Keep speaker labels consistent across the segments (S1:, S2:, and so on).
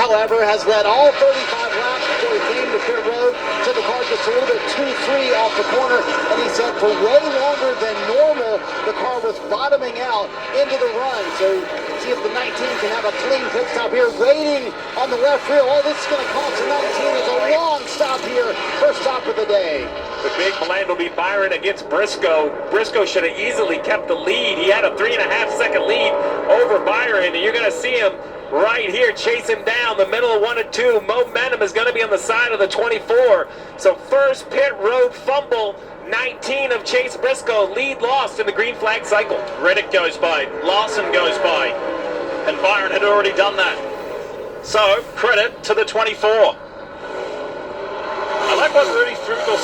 S1: however, has led all 35 laps before he came to pit road. Said the car just a little bit too free off the corner, and he said for way longer than normal, the car was bottoming out into the run. So see if the 19 can have a clean pit stop here, waiting on the left rear. All this is going to cost the 19 is a long stop here, first stop of the day.
S2: The big Milan will be Byron against Briscoe. Briscoe should have easily kept the lead. He had a 3.5-second lead over Byron, and you're going to see him right here chase him down the middle of 1 and 2. Momentum is going to be on the side of the 24. So first pit road fumble, 19 of Chase Briscoe, lead lost in the green flag cycle.
S3: Reddick goes by, Larson goes by, and Byron had already done that. So credit to the 24. I like what Rudy Fugel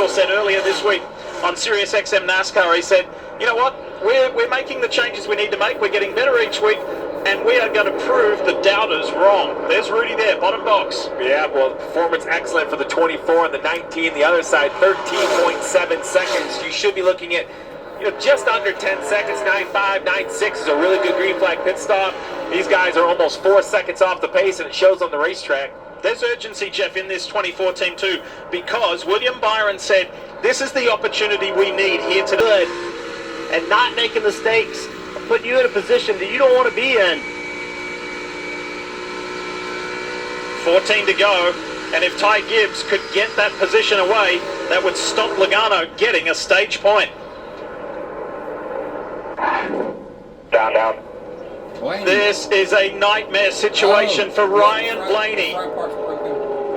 S3: said earlier this week on Sirius XM NASCAR. He said, you know what, we're making the changes we need to make. We're getting better each week, and we are going to prove the doubters wrong. There's Rudy there, bottom box.
S2: Yeah, well, performance excellent for the 24 and the 19. The other side, 13.7 seconds. You should be looking at, just under 10 seconds. 9.5, 9.6 is a really good green flag pit stop. These guys are almost 4 seconds off the pace, and it shows on the racetrack.
S3: There's urgency, Jeff, in this 24 team too, because William Byron said, this is the opportunity we need here today.
S4: And not making mistakes, putting you in a position that you don't want to be in.
S3: 14 to go, and if Ty Gibbs could get that position away, that would stop Logano getting a stage point.
S2: Down.
S3: This is a nightmare situation for Ryan Blaney.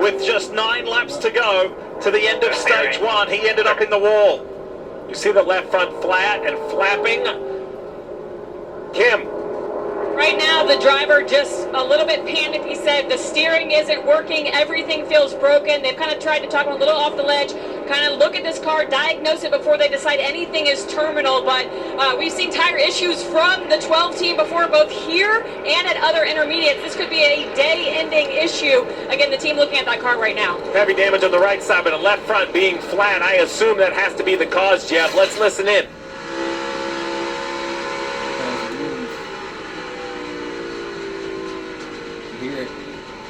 S3: With just 9 laps to go to the end of stage 1, he ended up in the wall.
S2: You see the left front flat and flapping. Kim.
S5: Right now, the driver just a little bit panicked. He said the steering isn't working. Everything feels broken. They've kind of tried to talk him a little off the ledge, kind of look at this car, diagnose it before they decide anything is terminal. But we've seen tire issues from the 12 team before, both here and at other intermediates. This could be a day-ending issue. Again, the team looking at that car right now.
S2: Heavy damage on the right side, but the left front being flat. I assume that has to be the cause, Jeff. Let's listen in.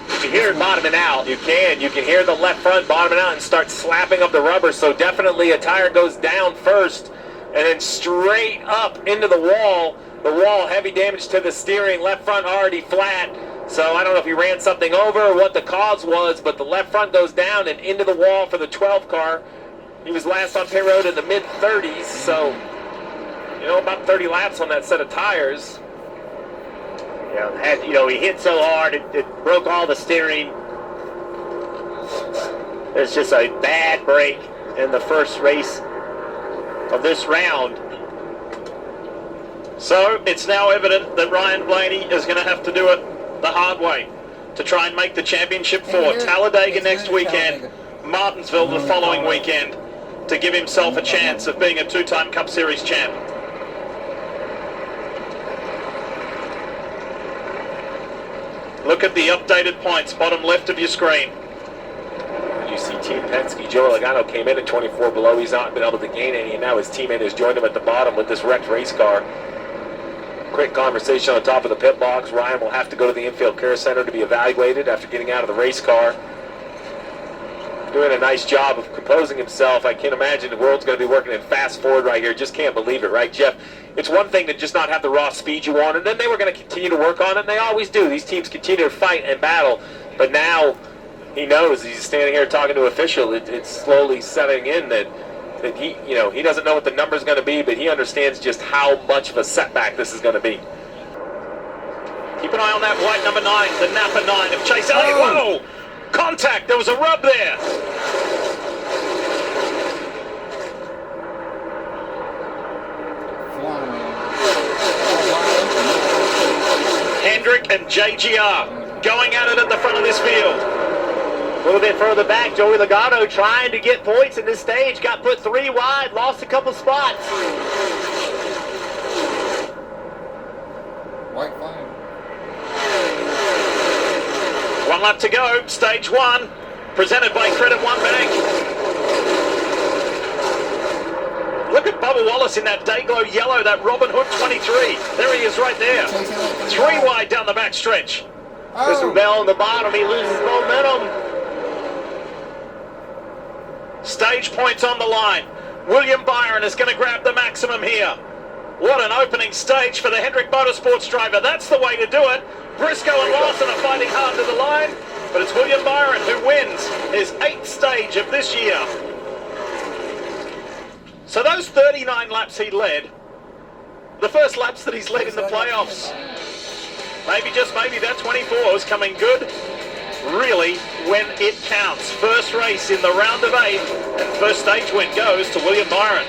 S2: You can hear it bottoming out. You can hear the left front bottoming out and start slapping up the rubber. So definitely a tire goes down first and then straight up into the wall. The wall, heavy damage to the steering. Left front already flat. So I don't know if he ran something over or what the cause was, but the left front goes down and into the wall for the 12 car. He was last on pit road in the mid-30s, so about 30 laps on that set of tires.
S4: He hit so hard, it broke all the steering. It's just a bad break in the first race of this round.
S3: So it's now evident that Ryan Blaney is going to have to do it the hard way to try and make the championship for Talladega next weekend, Martinsville the following weekend, to give himself a chance of being a 2-time Cup Series champ. Look at the updated points, bottom left of your screen.
S2: You see Team Penske. Joe Logano came in at 24 below. He's not been able to gain any, and now his teammate has joined him at the bottom with this wrecked race car. Quick conversation on top of the pit box. Ryan will have to go to the infield care center to be evaluated after getting out of the race car. Doing a nice job of composing himself. I can't imagine the world's going to be working in fast forward right here. Just can't believe it, right, Jeff? It's one thing to just not have the raw speed you want, and then they were going to continue to work on it, and they always do. These teams continue to fight and battle, but now he knows. He's standing here talking to an official. It's slowly setting in that he, he doesn't know what the number's going to be, but he understands just how much of a setback this is going to be.
S3: Keep an eye on that white number 9, the Napa 9 of Chase Elliott. Whoa! Contact! There was a rub there. Hendrick and JGR going at it at the front of this field.
S4: A little bit further back, Joey Logano trying to get points in this stage. Got put 3 wide, lost a couple spots.
S6: White flag.
S3: 1 lap to go, stage 1, presented by Credit One Bank. Look at Bubba Wallace in that Dayglow yellow, that Robin Hood 23. There he is right there. 3 wide down the back stretch.
S4: Christopher Bell on the bottom, he loses momentum.
S3: Stage points on the line. William Byron is going to grab the maximum here. What an opening stage for the Hendrick Motorsports driver. That's the way to do it. Briscoe and Lawson are fighting hard to the line, but it's William Byron who wins his 8th stage of this year. So those 39 laps he led, the first laps that he's led in the playoffs, maybe, just maybe, that 24 is coming good, really, when it counts. First race in the round of 8, and first stage win goes to William Byron.